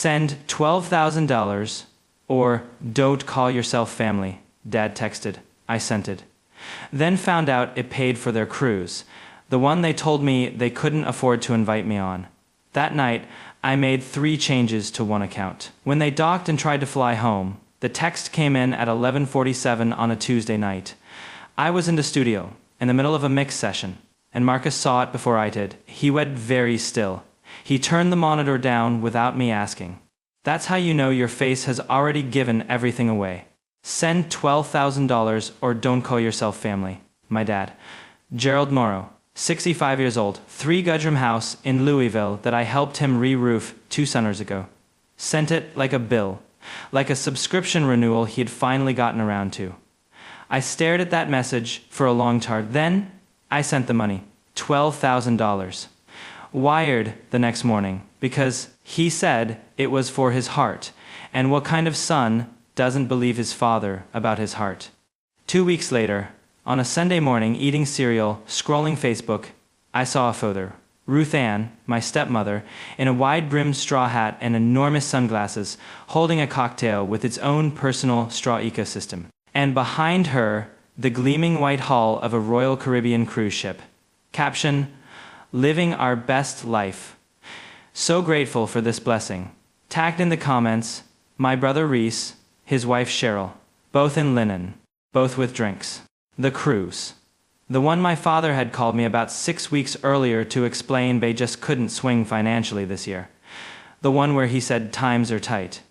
Send $12,000 or don't call yourself family, Dad texted. I sent it. Then found out it paid for their cruise, the one they told me they couldn't afford to invite me on. That night, I made 3 changes to one account. When they docked and tried to fly home, the text came in at 11:47 on a Tuesday night. I was in the studio, in the middle of a mix session, and Marcus saw it before I did. He went very still. He turned the monitor down without me asking. That's how you know your face has already given everything away. Send $12,000 or don't call yourself family. My dad. Gerald Morrow, 65 years old, 3-bedroom house in Louisville that I helped him re-roof 2 summers ago. Sent it like a bill, like a subscription renewal he had finally gotten around to. I stared at that message for a long time. Then I sent the money, $12,000. Wired the next morning because he said it was for his heart, and what kind of son doesn't believe his father about his heart? 2 weeks later, on a Sunday morning eating cereal, scrolling Facebook, I saw a photo. Ruth Ann, my stepmother, in a wide-brimmed straw hat and enormous sunglasses, holding a cocktail with its own personal straw ecosystem. And behind her, the gleaming white hull of a Royal Caribbean cruise ship. Caption, living our best life. So grateful for this blessing. Tagged in the comments, my brother Reese, his wife Cheryl, both in linen, both with drinks. The cruise. The one my father had called me about 6 weeks earlier to explain they just couldn't swing financially this year. The one where he said times are tight.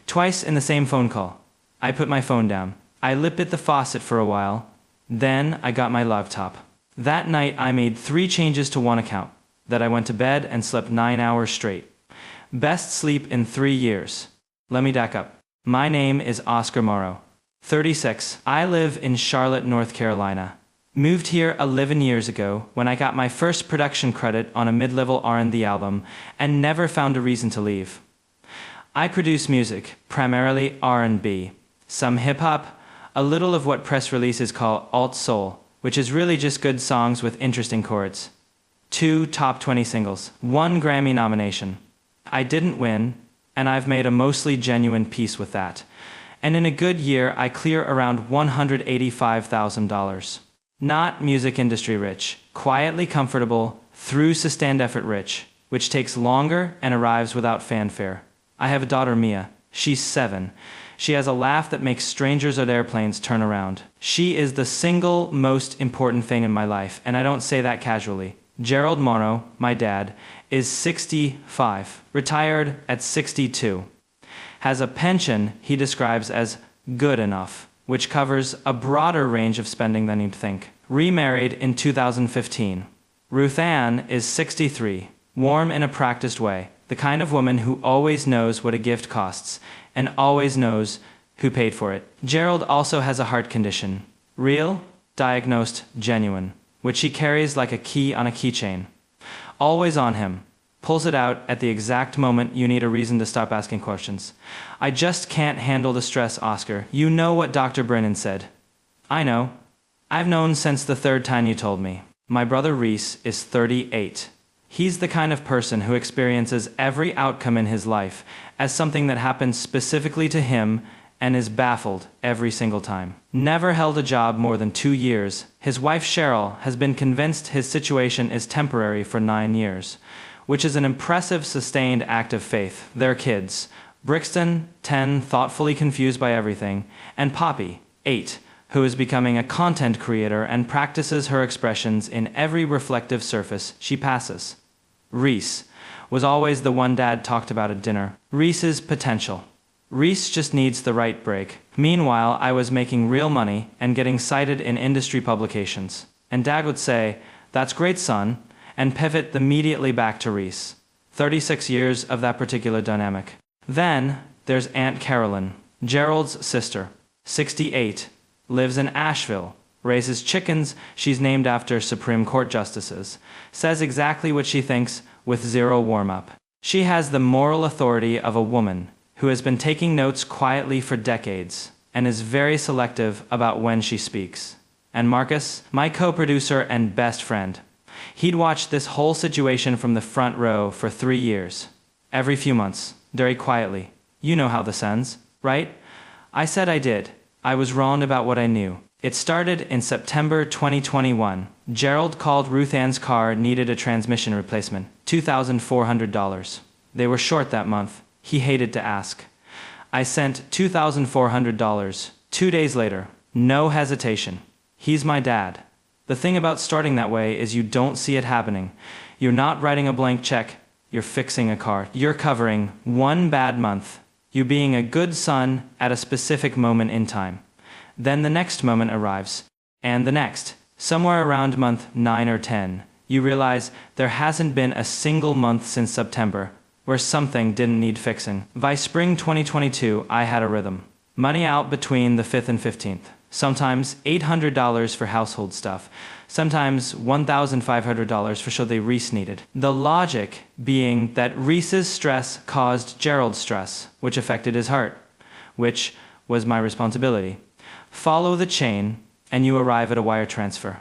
Twice in the same phone call. I put my phone down. I lip-bit the faucet for a while. Then I got my laptop. That night I made 3 changes to one account. That I went to bed and slept 9 hours straight. Best sleep in 3 years. Let me back up. My name is Oscar Morrow. 36. I live in Charlotte, North Carolina. Moved here 11 years ago when I got my first production credit on a mid-level R&B album and never found a reason to leave. I produce music, primarily R&B, some hip-hop, a little of what press releases call alt-soul, which is really just good songs with interesting chords. 2 top 20 singles, 1 Grammy nomination. I didn't win, and I've made a mostly genuine peace with that. And in a good year, I clear around $185,000. Not music industry rich, quietly comfortable, through sustained effort rich, which takes longer and arrives without fanfare. I have a daughter, Mia. She's 7. She has a laugh that makes strangers at airplanes turn around. She is the single most important thing in my life, and I don't say that casually. Gerald Morrow, my dad, is 65, retired at 62. Has a pension he describes as good enough, which covers a broader range of spending than you'd think. Remarried in 2015. Ruth Ann is 63, warm in a practiced way, the kind of woman who always knows what a gift costs and always knows who paid for it. Gerald also has a heart condition. Real, diagnosed, genuine, which he carries like a key on a keychain. Always on him. Pulls it out at the exact moment you need a reason to stop asking questions. I just can't handle the stress, Oscar. You know what Dr. Brennan said. I know. I've known since the 3rd time you told me. My brother Reese is 38. He's the kind of person who experiences every outcome in his life as something that happens specifically to him and is baffled every single time. Never held a job more than 2 years. His wife Cheryl has been convinced his situation is temporary for 9 years. Which is an impressive, sustained act of faith. Their kids, Brixton, 10, thoughtfully confused by everything, and Poppy, 8, who is becoming a content creator and practices her expressions in every reflective surface she passes. Reese was always the one Dad talked about at dinner. Reese's potential. Reese just needs the right break. Meanwhile, I was making real money and getting cited in industry publications. And Dad would say, "That's great, son," and pivot immediately back to Reese. 36 years of that particular dynamic. Then there's Aunt Carolyn, Gerald's sister, 68, lives in Asheville, raises chickens she's named after Supreme Court justices, says exactly what she thinks with zero warm-up. She has the moral authority of a woman who has been taking notes quietly for decades and is very selective about when she speaks. And Marcus, my co-producer and best friend, he'd watched this whole situation from the front row for 3 years. Every few months, very quietly. You know how this ends, right? I said I did. I was wrong about what I knew. It started in September 2021. Gerald called Ruth Ann's car needed a transmission replacement, $2,400. They were short that month. He hated to ask. I sent $2,400. 2 days later. No hesitation. He's my dad. The thing about starting that way is you don't see it happening. You're not writing a blank check. You're fixing a car. You're covering one bad month. You being a good son at a specific moment in time. Then the next moment arrives. And the next. Somewhere around month 9 or 10, you realize there hasn't been a single month since September where something didn't need fixing. By spring 2022, I had a rhythm. Money out between the 5th and 15th. Sometimes $800 for household stuff. Sometimes $1,500 for show Reese needed. The logic being that Reese's stress caused Gerald's stress, which affected his heart, which was my responsibility. Follow the chain, and you arrive at a wire transfer.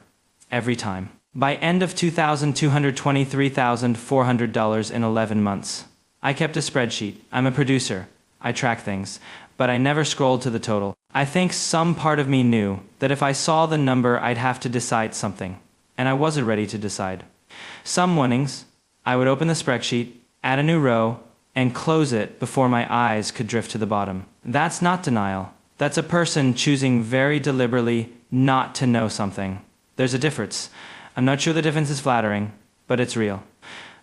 Every time. By end of $2,223,400 in 11 months. I kept a spreadsheet. I'm a producer. I track things. But I never scrolled to the total. I think some part of me knew that if I saw the number, I'd have to decide something. And I wasn't ready to decide. Some mornings, I would open the spreadsheet, add a new row, and close it before my eyes could drift to the bottom. That's not denial. That's a person choosing very deliberately not to know something. There's a difference. I'm not sure the difference is flattering, but it's real.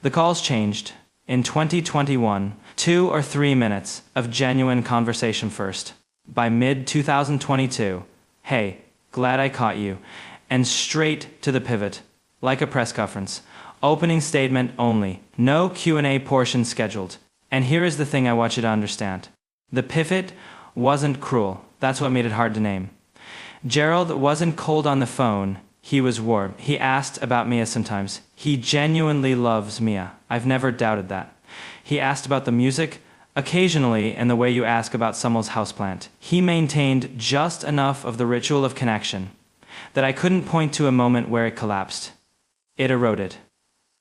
The calls changed. In 2021, 2 or 3 minutes of genuine conversation first. By mid-2022, hey, glad I caught you. And straight to the pivot, like a press conference. Opening statement only. No Q&A portion scheduled. And here is the thing I want you to understand. The pivot wasn't cruel. That's what made it hard to name. Gerald wasn't cold on the phone. He was warm. He asked about Mia sometimes. He genuinely loves Mia. I've never doubted that. He asked about the music, occasionally in the way you ask about someone's houseplant. He maintained just enough of the ritual of connection that I couldn't point to a moment where it collapsed. It eroded.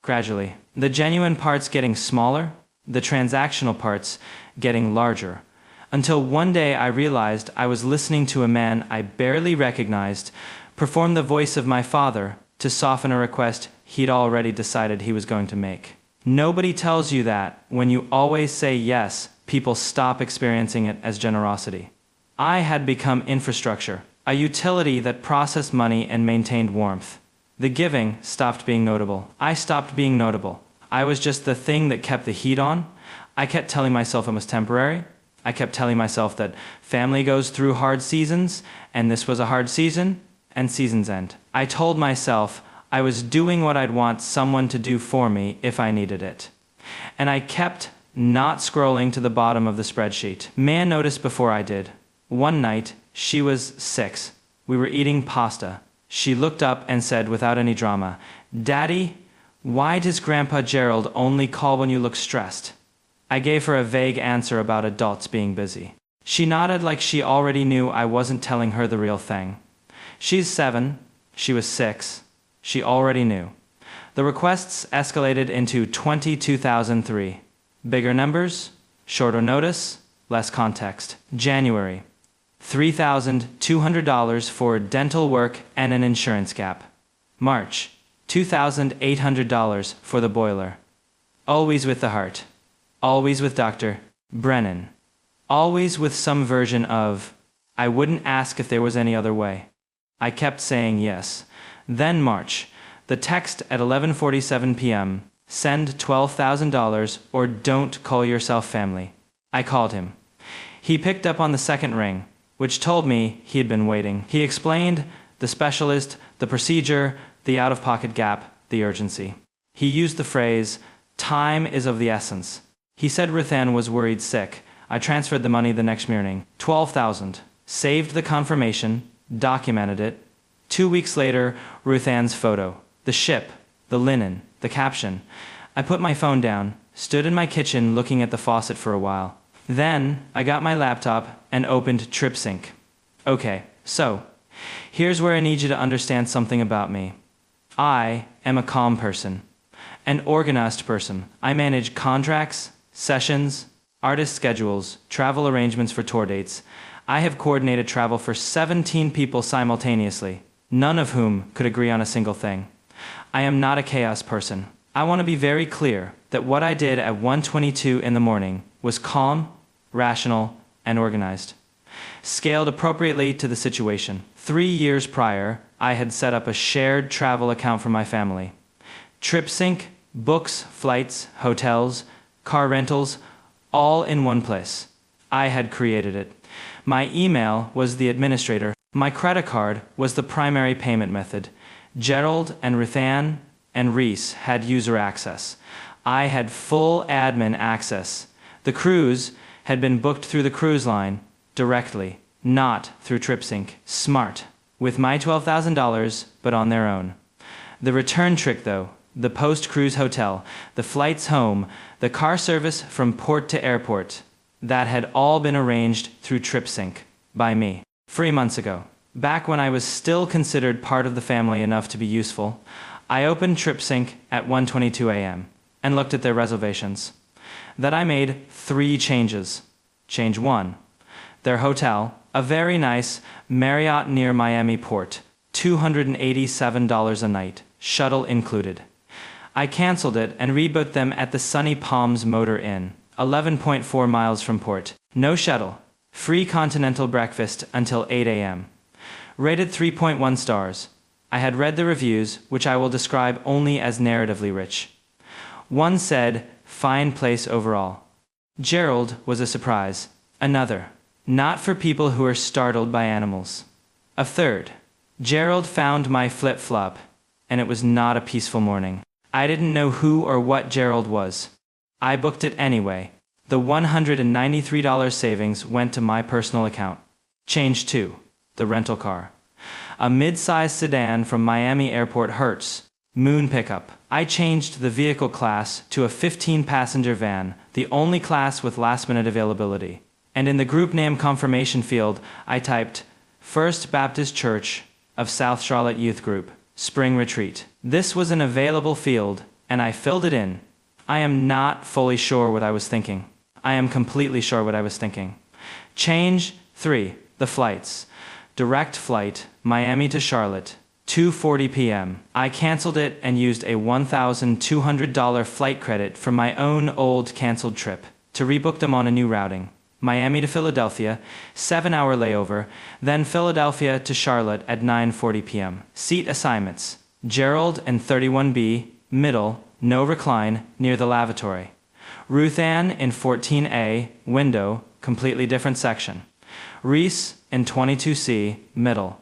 Gradually. The genuine parts getting smaller, the transactional parts getting larger. Until one day I realized I was listening to a man I barely recognized perform the voice of my father to soften a request he'd already decided he was going to make. Nobody tells you that when you always say yes, people stop experiencing it as generosity. I had become infrastructure, a utility that processed money and maintained warmth. The giving stopped being notable. I stopped being notable. I was just the thing that kept the heat on. I kept telling myself it was temporary. I kept telling myself that family goes through hard seasons, and this was a hard season, and seasons end. I told myself I was doing what I'd want someone to do for me if I needed it. And I kept not scrolling to the bottom of the spreadsheet. Man noticed before I did. One night, she was 6. We were eating pasta. She looked up and said without any drama, "Daddy, why does Grandpa Gerald only call when you look stressed?" I gave her a vague answer about adults being busy. She nodded like she already knew I wasn't telling her the real thing. She's 7. She was 6. She already knew. The requests escalated into 22,003. Bigger numbers, shorter notice, less context. January, $3,200 for dental work and an insurance gap. March, $2,800 for the boiler. Always with the heart. Always with Dr. Brennan. Always with some version of, I wouldn't ask if there was any other way. I kept saying yes. Then March, the text at 11:47 p.m., send $12,000 or don't call yourself family. I called him. He picked up on the second ring, which told me he had been waiting. He explained the specialist, the procedure, the out-of-pocket gap, the urgency. He used the phrase, time is of the essence. He said Ruth Ann was worried sick. I transferred the money the next morning. $12,000. Saved the confirmation, documented it. 2 weeks later, Ruth Ann's photo. The ship, the linen, the caption. I put my phone down, stood in my kitchen looking at the faucet for a while. Then, I got my laptop and opened TripSync. Okay, so, here's where I need you to understand something about me. I am a calm person. An organized person. I manage contracts, sessions, artist schedules, travel arrangements for tour dates. I have coordinated travel for 17 people simultaneously, none of whom could agree on a single thing. I am not a chaos person. I want to be very clear that what I did at 1:22 in the morning was calm, rational, and organized. Scaled appropriately to the situation. 3 years prior, I had set up a shared travel account for my family. TripSync, books, flights, hotels, car rentals, all in one place. I had created it. My email was the administrator. My credit card was the primary payment method. Gerald and Ruthann and Reese had user access. I had full admin access. The cruise had been booked through the cruise line directly, not through TripSync. Smart. With my $12,000, but on their own. The return trick, though, the post-cruise hotel, the flights home, the car service from port to airport, that had all been arranged through TripSync by me 3 months ago. Back when I was still considered part of the family enough to be useful, I opened TripSync at 1:22 a.m. and looked at their reservations. That I made 3 changes. Change 1. Their hotel, a very nice Marriott near Miami Port, $287 a night, shuttle included. I canceled it and rebooked them at the Sunny Palms Motor Inn, 11.4 miles from port. No shuttle. Free continental breakfast until 8 a.m. Rated 3.1 stars. I had read the reviews, which I will describe only as narratively rich. One said, fine place overall. Gerald was a surprise. Another, not for people who are startled by animals. A third, Gerald found my flip-flop, and it was not a peaceful morning. I didn't know who or what Gerald was. I booked it anyway. The $193 savings went to my personal account. Change 2. The rental car. A mid-sized sedan from Miami Airport Hertz. Moon pickup. I changed the vehicle class to a 15-passenger van, the only class with last-minute availability. And in the group name confirmation field, I typed First Baptist Church of South Charlotte Youth Group, Spring Retreat. This was an available field, and I filled it in. I am not fully sure what I was thinking. I am completely sure what I was thinking. Change 3. The flights. Direct flight, Miami to Charlotte, 2:40 p.m. I canceled it and used a $1,200 flight credit from my own old canceled trip to rebook them on a new routing. Miami to Philadelphia, 7-hour layover, then Philadelphia to Charlotte at 9:40 p.m. Seat assignments. Gerald in 31B, middle, no recline, near the lavatory. Ruthann in 14A, window, completely different section. Reese in 22C, middle.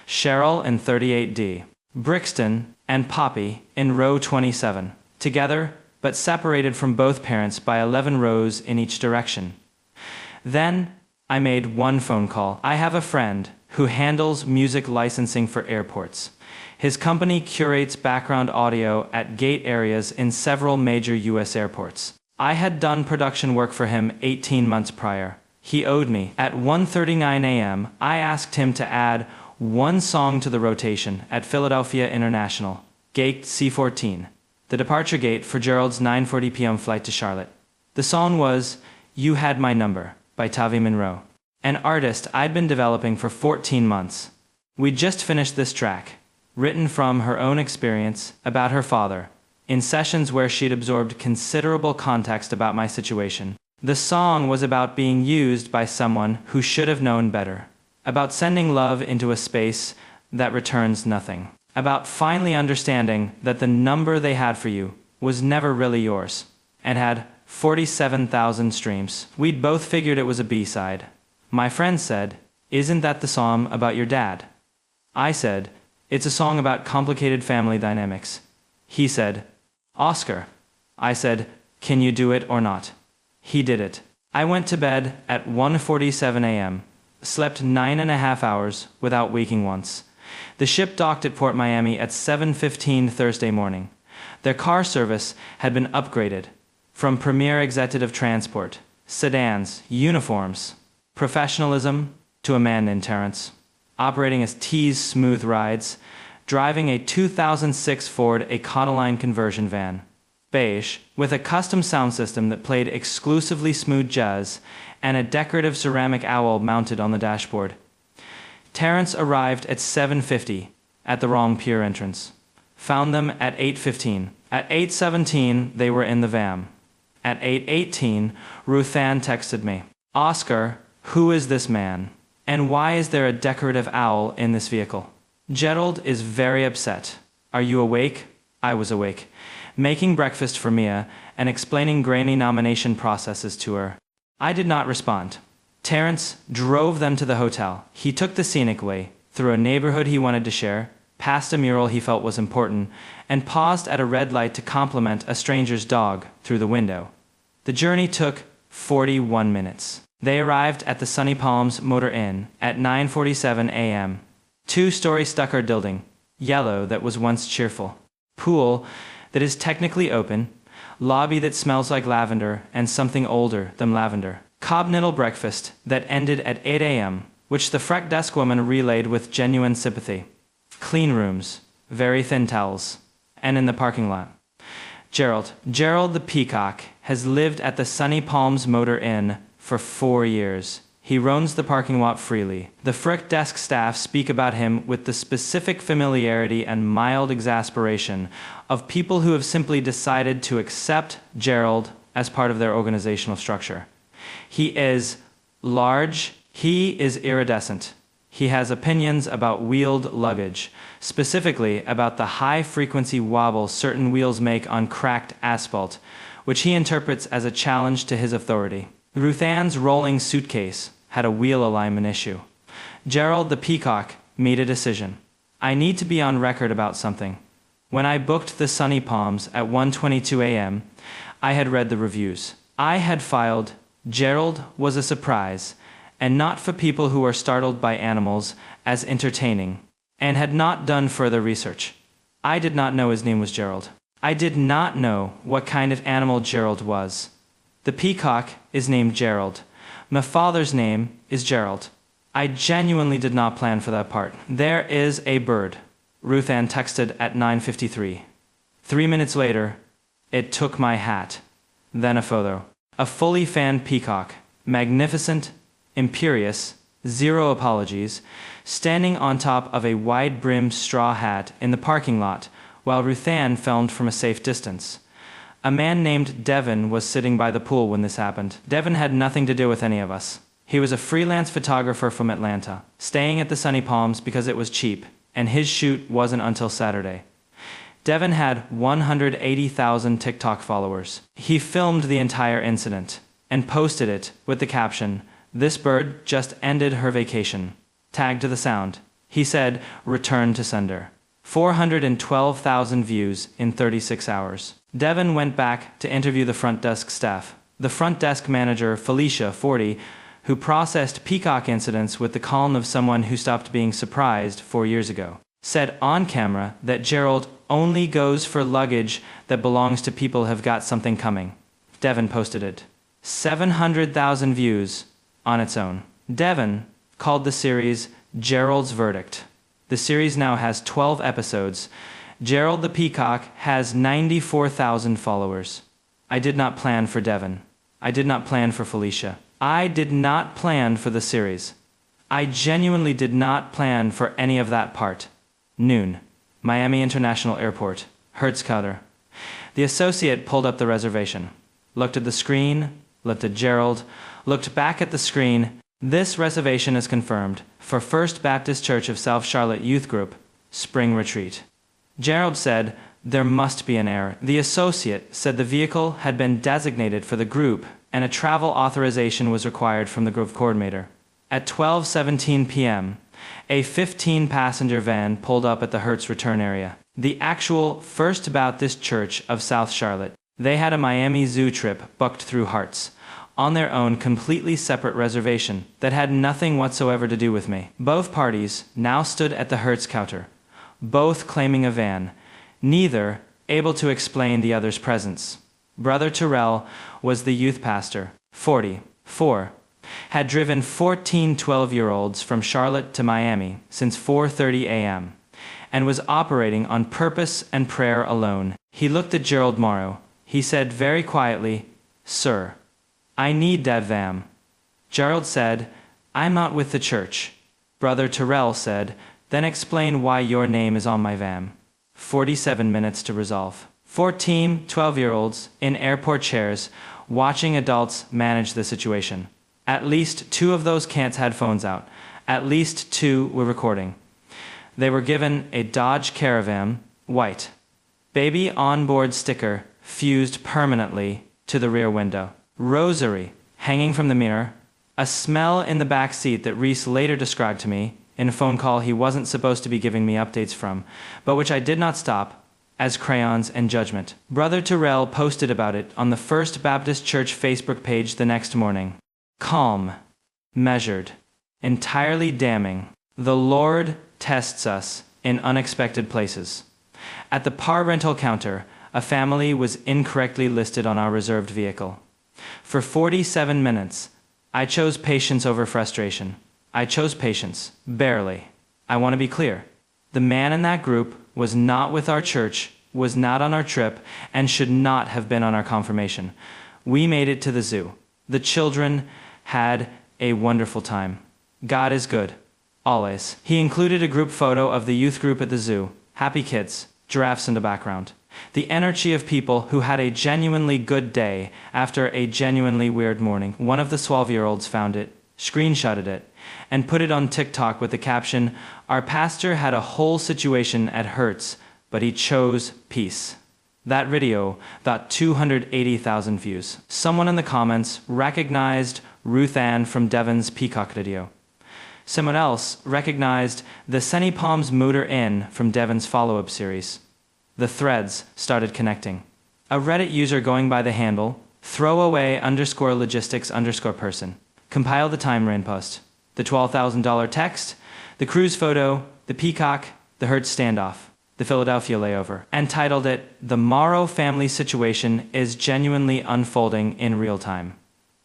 Cheryl in 38D. Brixton and Poppy in row 27. Together, but separated from both parents by 11 rows in each direction. Then, I made one phone call. I have a friend who handles music licensing for airports. His company curates background audio at gate areas in several major U.S. airports. I had done production work for him 18 months prior. He owed me. At 1:39 a.m., I asked him to add one song to the rotation at Philadelphia International, gate C14, the departure gate for Gerald's 9:40 p.m. flight to Charlotte. The song was You Had My Number by Tavi Monroe, an artist I'd been developing for 14 months. We'd just finished this track, written from her own experience about her father, in sessions where she'd absorbed considerable context about my situation. The song was about being used by someone who should have known better, about sending love into a space that returns nothing, about finally understanding that the number they had for you was never really yours, and had 47,000 streams. We'd both figured it was a B-side. My friend said, "Isn't that the song about your dad?" I said, "It's a song about complicated family dynamics." He said, "Oscar." I said, "Can you do it or not?" He did it. I went to bed at 1:47 a.m., slept 9.5 hours without waking once. The ship docked at Port Miami at 7:15 Thursday morning. Their car service had been upgraded from premier executive transport, sedans, uniforms, professionalism to a man named Terrence, operating as T's Smooth Rides, driving a 2006 Ford Econoline conversion van. beige, with a custom sound system that played exclusively smooth jazz, and a decorative ceramic owl mounted on the dashboard. Terrence arrived at 7:50 at the wrong pier entrance. Found them at 8:15. At 8:17, they were in the van. At 8:18, Ruthann texted me, "Oscar, who is this man? And why is there a decorative owl in this vehicle? Gerald is very upset. Are you awake?" I was awake, making breakfast for Mia and explaining grainy nomination processes to her. I did not respond. Terrence drove them to the hotel. He took the scenic way, through a neighborhood he wanted to share, past a mural he felt was important, and paused at a red light to compliment a stranger's dog through the window. The journey took 41 minutes. They arrived at the Sunny Palms Motor Inn at 9:47 a.m. Two-story stucco building, yellow that was once cheerful. Pool that is technically open, lobby that smells like lavender and something older than lavender. Cobnittle breakfast that ended at 8 a.m., which the front desk woman relayed with genuine sympathy. Clean rooms, very thin towels, and in the parking lot. Gerald the Peacock has lived at the Sunny Palms Motor Inn for 4 years. He roams the parking lot freely. The front desk staff speak about him with the specific familiarity and mild exasperation of people who have simply decided to accept Gerald as part of their organizational structure. He is large. He is iridescent. He has opinions about wheeled luggage, specifically about the high-frequency wobble certain wheels make on cracked asphalt, which he interprets as a challenge to his authority. Ruthann's rolling suitcase had a wheel alignment issue. Gerald the Peacock made a decision. I need to be on record about something. When I booked the Sunny Palms at 1:22 a.m., I had read the reviews. I had filed, "Gerald was a surprise, and not for people who are startled by animals, as entertaining," and had not done further research. I did not know his name was Gerald. I did not know what kind of animal Gerald was. The peacock is named Gerald. My father's name is Gerald. I genuinely did not plan for that part. There is a bird, Ruthann texted at 9:53. 3 minutes later, it took my hat. Then a photo. A fully fanned peacock, magnificent, imperious, zero apologies, standing on top of a wide-brimmed straw hat in the parking lot while Ruthann filmed from a safe distance. A man named Devin was sitting by the pool when this happened. Devin had nothing to do with any of us. He was a freelance photographer from Atlanta, staying at the Sunny Palms because it was cheap, and his shoot wasn't until Saturday. Devin had 180,000 TikTok followers. He filmed the entire incident and posted it with the caption, "This bird just ended her vacation. Tag to the sound." He said, "Return to sender." 412,000 views in 36 hours. Devin went back to interview the front desk staff. The front desk manager, Felicia, 40, who processed peacock incidents with the calm of someone who stopped being surprised 4 years ago, said on camera that Gerald only goes for luggage that belongs to people who have got something coming. Devin posted it. 700,000 views on its own. Devin called the series Gerald's Verdict. The series now has 12 episodes. Gerald the Peacock has 94,000 followers. I did not plan for Devin. I did not plan for Felicia. I did not plan for the series. I genuinely did not plan for any of that part. Noon. Miami International Airport. Hertz Qatar. The associate pulled up the reservation. Looked at the screen. Looked at Gerald. Looked back at the screen. This reservation is confirmed for First Baptist Church of South Charlotte Youth Group, Spring Retreat. Gerald said, "There must be an error." The associate said the vehicle had been designated for the group and a travel authorization was required from the group coordinator. At 12:17 p.m., a 15-passenger van pulled up at the Hertz return area. The actual First Baptist Church of South Charlotte. They had a Miami Zoo trip booked through Hertz, on their own completely separate reservation that had nothing whatsoever to do with me. Both parties now stood at the Hertz counter, both claiming a van, neither able to explain the other's presence. Brother Terrell was the youth pastor, 44, had driven 14 12-year-olds from Charlotte to Miami since 4:30 a.m., and was operating on purpose and prayer alone. He looked at Gerald Morrow. He said very quietly, "Sir, I need that vam." Gerald said, "I'm not with the church." Brother Terrell said, "Then explain why your name is on my vam." 47 minutes to resolve. 14 12-year-olds in airport chairs watching adults manage the situation. At least 2 of those cats had phones out. At least 2 were recording. They were given a Dodge Caravan, white. Baby onboard sticker fused permanently to the rear window. Rosary hanging from the mirror. A smell in the back seat that Reese later described to me in a phone call he wasn't supposed to be giving me updates from, but which I did not stop, as crayons and judgment. Brother Terrell posted about it on the First Baptist Church Facebook page the next morning. Calm, measured, entirely damning. The Lord tests us in unexpected places. At the car rental counter, a family was incorrectly listed on our reserved vehicle. For 47 minutes, I chose patience over frustration. I chose patience, barely. I want to be clear. The man in that group was not with our church, was not on our trip, and should not have been on our confirmation. We made it to the zoo. The children had a wonderful time. God is good. Always. He included a group photo of the youth group at the zoo. Happy kids. Giraffes in the background. The energy of people who had a genuinely good day after a genuinely weird morning. One of the 12-year-olds found it, screenshotted it, and put it on TikTok with the caption, "Our pastor had a whole situation at Hertz, but he chose peace." That video got 280,000 views. Someone in the comments recognized Ruth Ann from Devon's Peacock video. Someone else recognized the Senny Palms Motor Inn from Devon's follow-up series. The threads started connecting. A Reddit user going by the handle throwaway_logistics_person compiled the timeline post, the $12,000 text, the cruise photo, the peacock, the Hertz standoff, the Philadelphia layover, and titled it, "The Morrow family situation is genuinely unfolding in real time."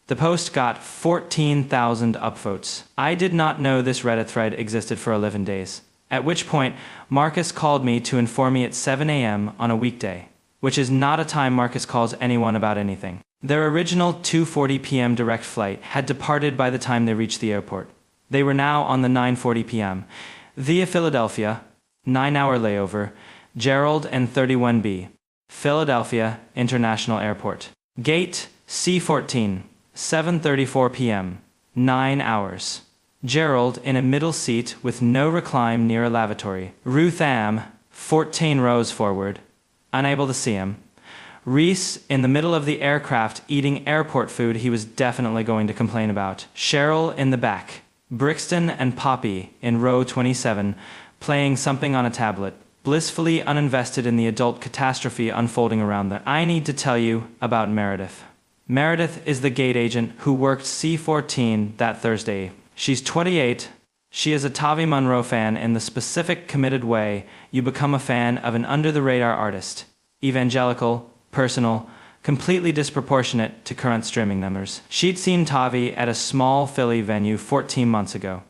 The post got 14,000 upvotes. I did not know this Reddit thread existed for 11 days. At which point, Marcus called me to inform me at 7 a.m. on a weekday, which is not a time Marcus calls anyone about anything. Their original 2:40 p.m. direct flight had departed by the time they reached the airport. They were now on the 9:40 p.m. via Philadelphia, 9-hour layover, Gerald and 31B, Philadelphia International Airport. Gate C14, 7:34 p.m., 9 hours. Gerald in a middle seat with no recline near a lavatory. Ruth Am, 14 rows forward, unable to see him. Reese in the middle of the aircraft eating airport food he was definitely going to complain about. Cheryl in the back. Brixton and Poppy in row 27 playing something on a tablet, blissfully uninvested in the adult catastrophe unfolding around them. I need to tell you about Meredith. Meredith is the gate agent who worked C14 that Thursday. She's 28. She is a Tavi Monroe fan in the specific committed way you become a fan of an under-the-radar artist. Evangelical, personal, completely disproportionate to current streaming numbers. She'd seen Tavi at a small Philly venue 14 months ago.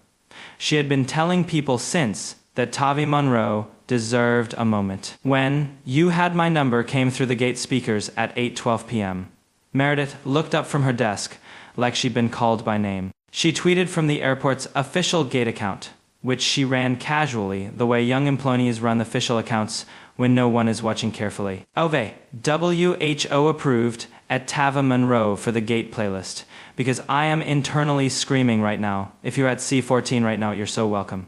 She had been telling people since that Tavi Monroe deserved a moment. When "You Had My Number" came through the gate speakers at 8:12 p.m., Meredith looked up from her desk like she'd been called by name. She tweeted from the airport's official gate account, which she ran casually the way young employees run official accounts when no one is watching carefully. Ove, WHO approved at Tava Monroe for the gate playlist, because I am internally screaming right now. If you're at C14 right now, you're so welcome.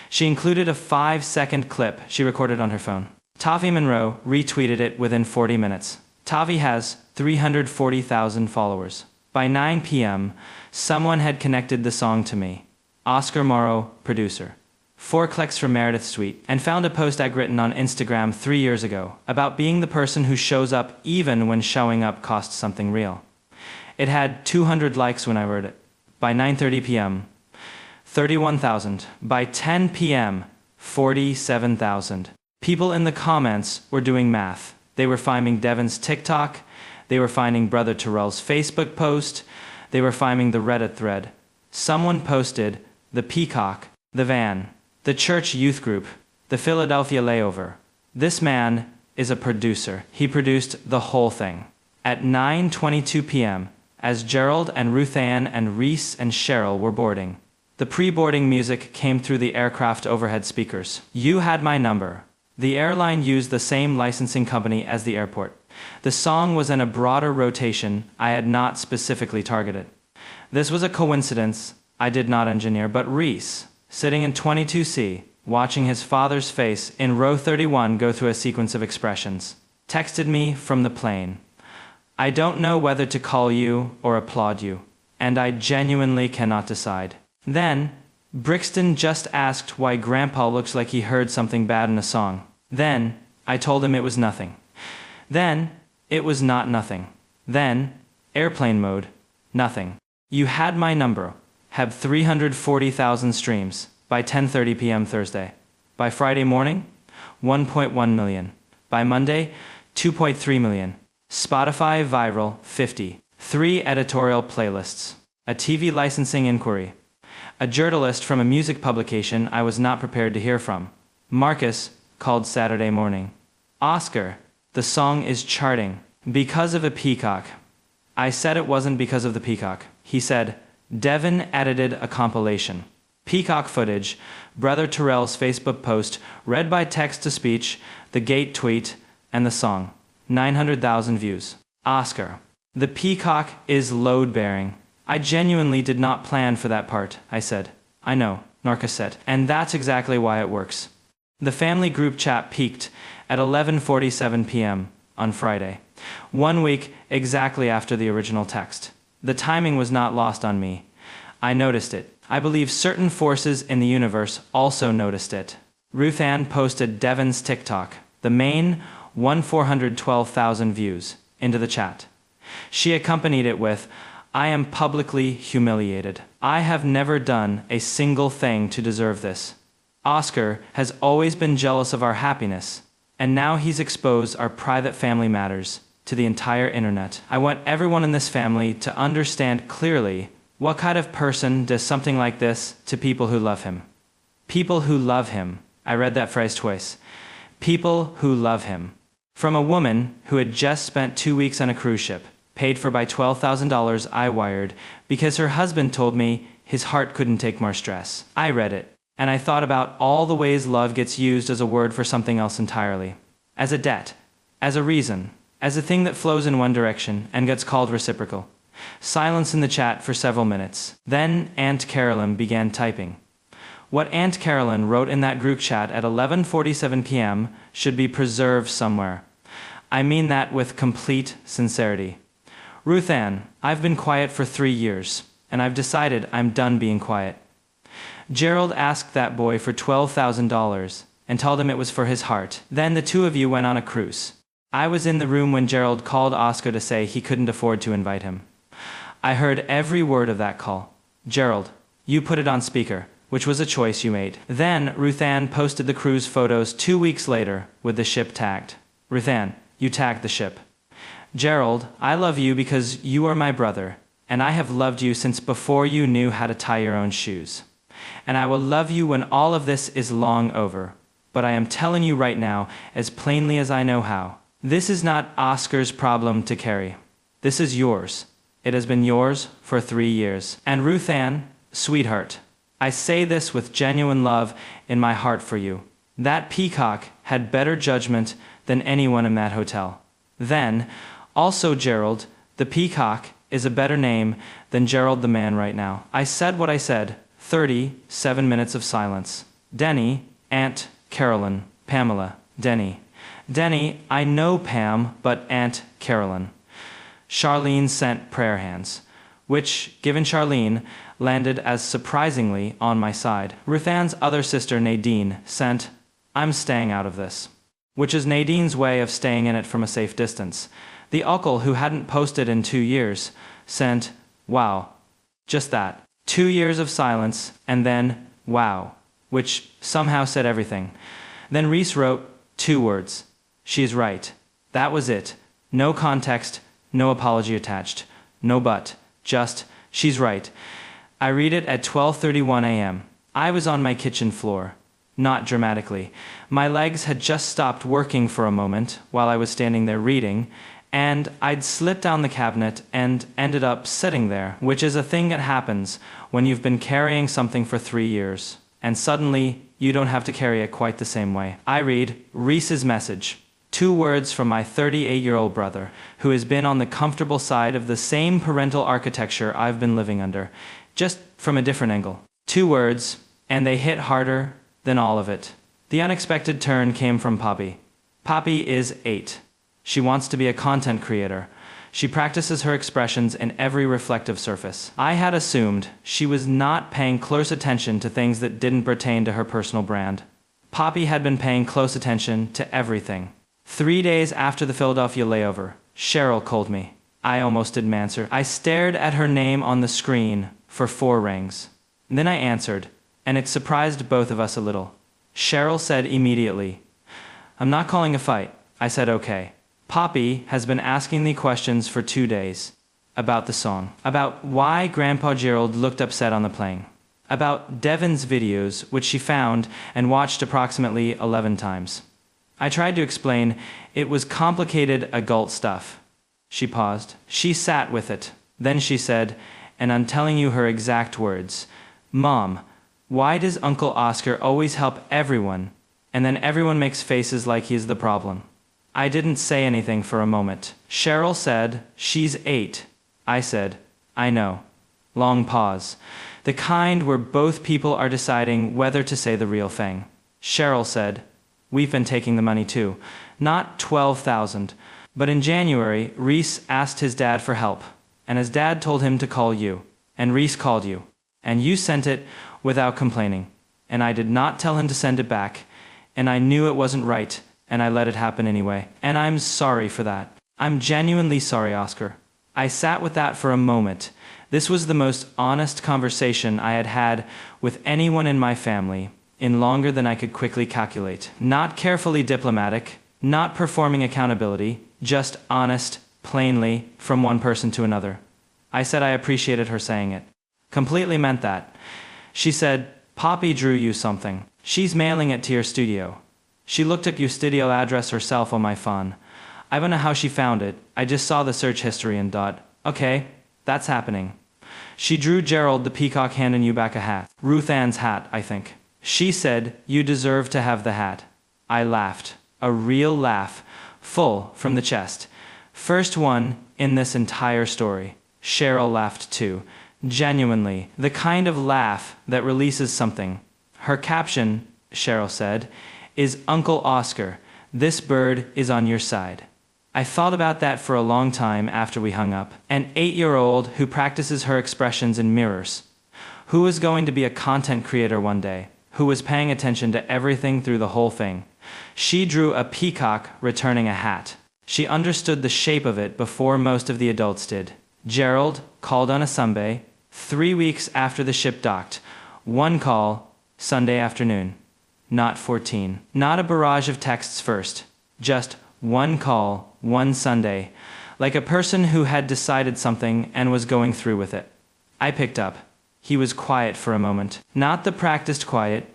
She included a 5-second clip she recorded on her phone. Tavi Monroe retweeted it within 40 minutes. Tavi has 340,000 followers. By 9 p.m., someone had connected the song to me. Oscar Morrow, producer. 4 clicks from Meredith's tweet, and found a post I'd written on Instagram 3 years ago about being the person who shows up even when showing up costs something real. It had 200 likes when I wrote it. By 9:30 p.m., 31,000. By 10 p.m., 47,000. People in the comments were doing math. They were finding Devon's TikTok. They were finding Brother Terrell's Facebook post. They were finding the Reddit thread. Someone posted the peacock, the van, the church youth group, the Philadelphia layover. This man is a producer. He produced the whole thing. At 9:22 p.m., as Gerald and Ruth Ann and Reese and Cheryl were boarding, the pre-boarding music came through the aircraft overhead speakers. You had my number. The airline used the same licensing company as the airport. The song was in a broader rotation I had not specifically targeted. This was a coincidence I did not engineer, but Reese, sitting in 22C, watching his father's face in row 31 go through a sequence of expressions, texted me from the plane. I don't know whether to call you or applaud you, and I genuinely cannot decide. Then, Brixton just asked why Grandpa looks like he heard something bad in a song. Then, I told him it was nothing. Then, it was not nothing. Then, airplane mode, nothing. You had my number. Have 340,000 streams by 10:30 p.m. Thursday. By Friday morning, 1.1 million. By Monday, 2.3 million. Spotify viral 50. 3 editorial playlists. A TV licensing inquiry. A journalist from a music publication I was not prepared to hear from. Marcus called Saturday morning. Oscar, the song is charting because of a peacock. I said it wasn't because of the peacock. He said, Devin edited a compilation. Peacock footage, Brother Terrell's Facebook post, read by text-to-speech, the Gate tweet, and the song. 900,000 views. Oscar. The peacock is load-bearing. I genuinely did not plan for that part, I said. I know, Narcus said, and that's exactly why it works. The family group chat peaked at 11:47 p.m. on Friday, 1 week exactly after the original text. The timing was not lost on me. I noticed it. I believe certain forces in the universe also noticed it. Ruth Ann posted Devin's TikTok, the main 1,412,000 views, into the chat. She accompanied it with, I am publicly humiliated. I have never done a single thing to deserve this. Oscar has always been jealous of our happiness, and now he's exposed our private family matters to the entire internet. I want everyone in this family to understand clearly what kind of person does something like this to people who love him. People who love him. I read that phrase twice. People who love him. From a woman who had just spent 2 weeks on a cruise ship, paid for by $12,000 I wired because her husband told me his heart couldn't take more stress. I read it, and I thought about all the ways love gets used as a word for something else entirely. As a debt, as a reason, as a thing that flows in one direction and gets called reciprocal. Silence in the chat for several minutes. Then Aunt Carolyn began typing. What Aunt Carolyn wrote in that group chat at 11:47 p.m. should be preserved somewhere. I mean that with complete sincerity. Ruth Ann, I've been quiet for 3 years, and I've decided I'm done being quiet. Gerald asked that boy for $12,000 and told him it was for his heart. Then the two of you went on a cruise. I was in the room when Gerald called Oscar to say he couldn't afford to invite him. I heard every word of that call. Gerald, you put it on speaker, which was a choice you made. Then Ruth Ann posted the cruise photos 2 weeks later with the ship tagged. Ruth Ann, you tagged the ship. Gerald, I love you because you are my brother, and I have loved you since before you knew how to tie your own shoes. And I will love you when all of this is long over. But I am telling you right now, as plainly as I know how, this is not Oscar's problem to carry. This is yours. It has been yours for 3 years. And Ruth Ann, sweetheart, I say this with genuine love in my heart for you. That peacock had better judgment than anyone in that hotel. Then, also Gerald, the peacock is a better name than Gerald the man right now. I said what I said. 37 minutes of silence. Denny, Aunt Carolyn, Pamela, Denny. Denny, I know Pam, but Aunt Carolyn. Charlene sent prayer hands, which, given Charlene, landed as surprisingly on my side. Ruth Ann's other sister, Nadine, sent, I'm staying out of this, which is Nadine's way of staying in it from a safe distance. The uncle, who hadn't posted in 2 years, sent, wow. Just that. 2 years of silence, and then, wow, which somehow said everything. Then Reese wrote 2 words. She's right. That was it. No context, no apology attached. No but. Just, she's right. I read it at 12:31 a.m. I was on my kitchen floor. not dramatically. My legs had just stopped working for a moment while I was standing there reading, and I'd slipped down the cabinet and ended up sitting there, which is a thing that happens when you've been carrying something for 3 years, and suddenly you don't have to carry it quite the same way. I read Reese's message. 2 words from my 38-year-old brother, who has been on the comfortable side of the same parental architecture I've been living under, just from a different angle. 2 words, and they hit harder than all of it. The unexpected turn came from Poppy. Poppy is 8. She wants to be a content creator. She practices her expressions in every reflective surface. I had assumed she was not paying close attention to things that didn't pertain to her personal brand. Poppy had been paying close attention to everything. 3 days after the Philadelphia layover, Cheryl called me. I almost didn't answer. I stared at her name on the screen for 4 rings. Then I answered, and it surprised both of us a little. Cheryl said immediately, "I'm not calling a fight." I said, "Okay." Poppy has been asking me questions for 2 days. About the song. About why Grandpa Gerald looked upset on the plane. About Devin's videos, which she found and watched approximately 11 times. I tried to explain it was complicated adult stuff. She paused. She sat with it. Then she said, and I'm telling you her exact words, "Mom, why does Uncle Oscar always help everyone, and then everyone makes faces like he's the problem?" I didn't say anything for a moment. Cheryl said, "She's 8. I said, "I know." Long pause. The kind where both people are deciding whether to say the real thing. Cheryl said, "We've been taking the money too. Not 12,000. But in January, Reese asked his dad for help, and his dad told him to call you, and Reese called you, and you sent it without complaining, and I did not tell him to send it back, and I knew it wasn't right, and I let it happen anyway, and I'm sorry for that. I'm genuinely sorry, Oscar." I sat with that for a moment. This was the most honest conversation I had had with anyone in my family in longer than I could quickly calculate. Not carefully diplomatic, not performing accountability, just honest, plainly, from one person to another. I said I appreciated her saying it. Completely meant that. She said, "Poppy drew you something. She's mailing it to your studio. She looked up your studio address herself on my phone. I don't know how she found it. I just saw the search history and thought, okay, that's happening. She drew Gerald the peacock handing you back a hat. Ruth Ann's hat, I think. She said you deserve to have the hat." I laughed. A real laugh, full from the chest. First one in this entire story. Cheryl laughed too. Genuinely. The kind of laugh that releases something. Her caption, Cheryl said, is "Uncle Oscar, this bird is on your side." I thought about that for a long time after we hung up. An 8-year-old who practices her expressions in mirrors. Who was going to be a content creator one day. Who was paying attention to everything through the whole thing. She drew a peacock returning a hat. She understood the shape of it before most of the adults did. Gerald called on a Sunday, 3 weeks after the ship docked. 1 call, Sunday afternoon. Not 14. Not a barrage of texts first. Just 1 call, 1 Sunday. Like a person who had decided something and was going through with it. I picked up. He was quiet for a moment. Not the practiced quiet.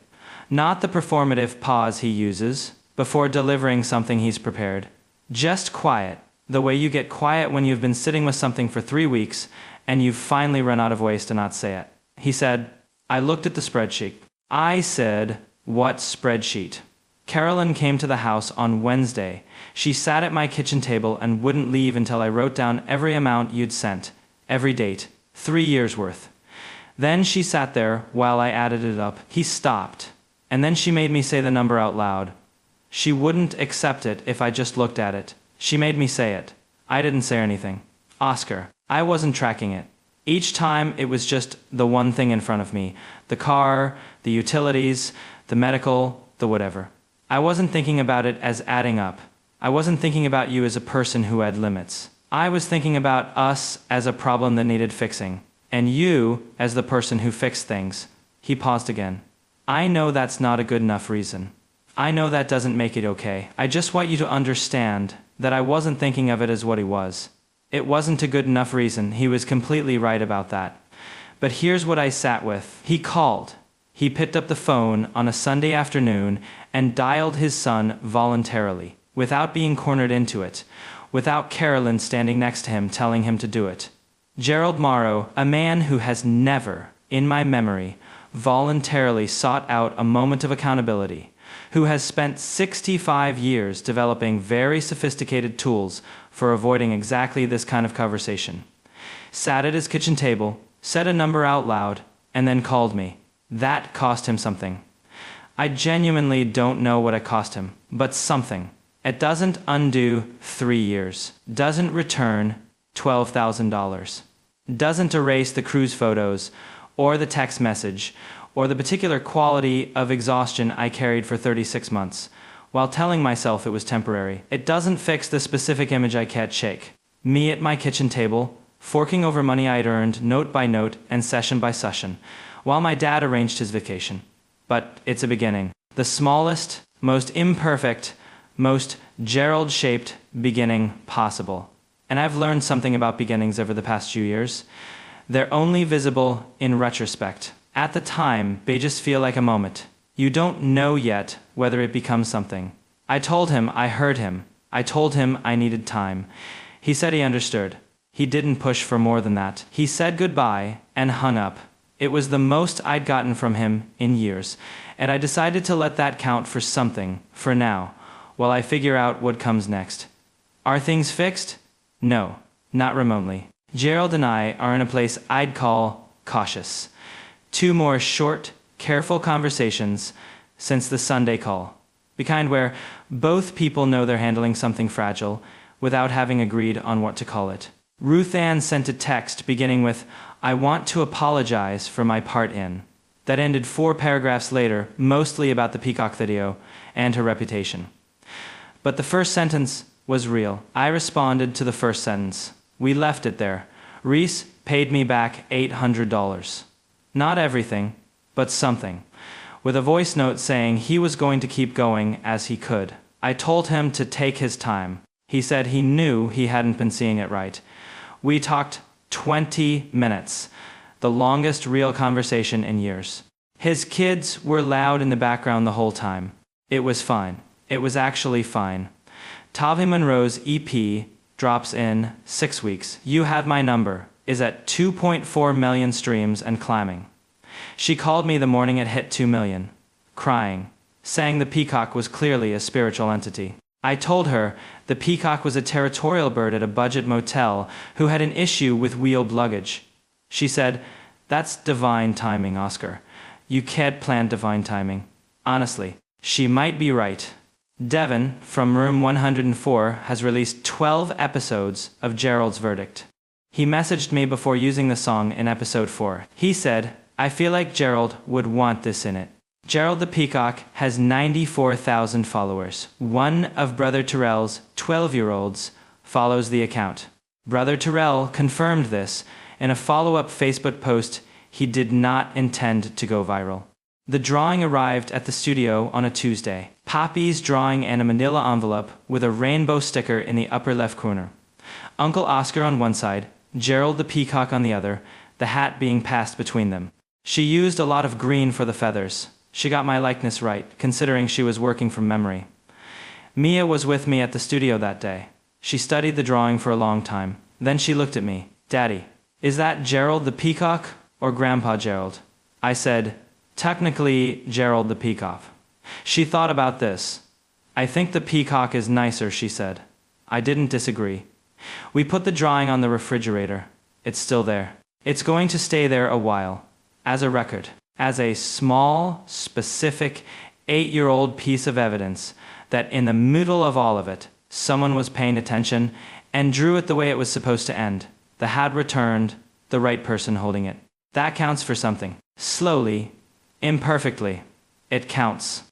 Not the performative pause he uses before delivering something he's prepared. Just quiet. The way you get quiet when you've been sitting with something for 3 weeks and you've finally run out of ways to not say it. He said, "I looked at the spreadsheet." I said, "What spreadsheet?" Carolyn came to the house on Wednesday. She sat at my kitchen table and wouldn't leave until I wrote down every amount you'd sent, every date, 3 years worth. Then she sat there while I added it up. He stopped, and then she made me say the number out loud. She wouldn't accept it if I just looked at it. She made me say it. I didn't say anything. Oscar. I wasn't tracking it. Each time it was just the one thing in front of me. The car, the utilities, the medical, the whatever. I wasn't thinking about it as adding up. I wasn't thinking about you as a person who had limits. I was thinking about us as a problem that needed fixing. And you as the person who fixed things. He paused again. I know that's not a good enough reason. I know that doesn't make it okay. I just want you to understand that I wasn't thinking of it as what he was. It wasn't a good enough reason. He was completely right about that. But here's what I sat with. He called. He picked up the phone on a Sunday afternoon and dialed his son voluntarily, without being cornered into it, without Carolyn standing next to him telling him to do it. Gerald Morrow, a man who has never, in my memory, voluntarily sought out a moment of accountability, who has spent 65 years developing very sophisticated tools for avoiding exactly this kind of conversation, sat at his kitchen table, said a number out loud, and then called me. That cost him something. I genuinely don't know what it cost him, but something. It doesn't undo 3 years, doesn't return $12,000, doesn't erase the cruise photos or the text message or the particular quality of exhaustion I carried for 36 months, while telling myself it was temporary. It doesn't fix the specific image I can't shake. Me at my kitchen table, forking over money I'd earned note by note and session by session, while my dad arranged his vacation. But it's a beginning. The smallest, most imperfect, most Gerald-shaped beginning possible. And I've learned something about beginnings over the past few years. They're only visible in retrospect. At the time, they just feel like a moment. You don't know yet whether it becomes something. I told him I heard him. I told him I needed time. He said he understood. He didn't push for more than that. He said goodbye and hung up. It was the most I'd gotten from him in years, and I decided to let that count for something, for now, while I figure out what comes next. Are things fixed? No, not remotely. Gerald and I are in a place I'd call cautious. 2 more short, careful conversations since the Sunday call. The kind where both people know they're handling something fragile without having agreed on what to call it. Ruth Ann sent a text beginning with, "I want to apologize for my part in," that ended 4 paragraphs later, mostly about the Peacock video and her reputation. But the first sentence was real. I responded to the first sentence. We left it there. Reese paid me back $800. Not everything, but something, with a voice note saying he was going to keep going as he could. I told him to take his time. He said he knew he hadn't been seeing it right. We talked 20 minutes, the longest real conversation in years. His kids were loud in the background the whole time. It was fine. It was actually fine. Tavi Monroe's EP drops in 6 weeks. You Have My Number is at 2.4 million streams and climbing. She called me the morning it hit 2 million, crying, saying the peacock was clearly a spiritual entity. I told her the peacock was a territorial bird at a budget motel who had an issue with wheeled luggage. She said, "That's divine timing, Oscar. You can't plan divine timing." Honestly, she might be right. Devin, from Room 104, has released 12 episodes of Gerald's Verdict. He messaged me before using the song in episode 4. He said, "I feel like Gerald would want this in it." Gerald the Peacock has 94,000 followers. One of Brother Terrell's 12-year-olds follows the account. Brother Terrell confirmed this in a follow-up Facebook post. He did not intend to go viral. The drawing arrived at the studio on a Tuesday. Poppy's drawing and a manila envelope with a rainbow sticker in the upper left corner. Uncle Oscar on one side, Gerald the Peacock on the other, the hat being passed between them. She used a lot of green for the feathers. She got my likeness right, considering she was working from memory. Mia was with me at the studio that day. She studied the drawing for a long time. Then she looked at me. "Daddy, is that Gerald the Peacock or Grandpa Gerald?" I said, "Technically, Gerald the Peacock." She thought about this. "I think the peacock is nicer," she said. I didn't disagree. We put the drawing on the refrigerator. It's still there. It's going to stay there a while. As a record. As a small, specific, 8-year-old piece of evidence that in the middle of all of it, someone was paying attention and drew it the way it was supposed to end. The hat returned, the right person holding it. That counts for something. Slowly, imperfectly, it counts.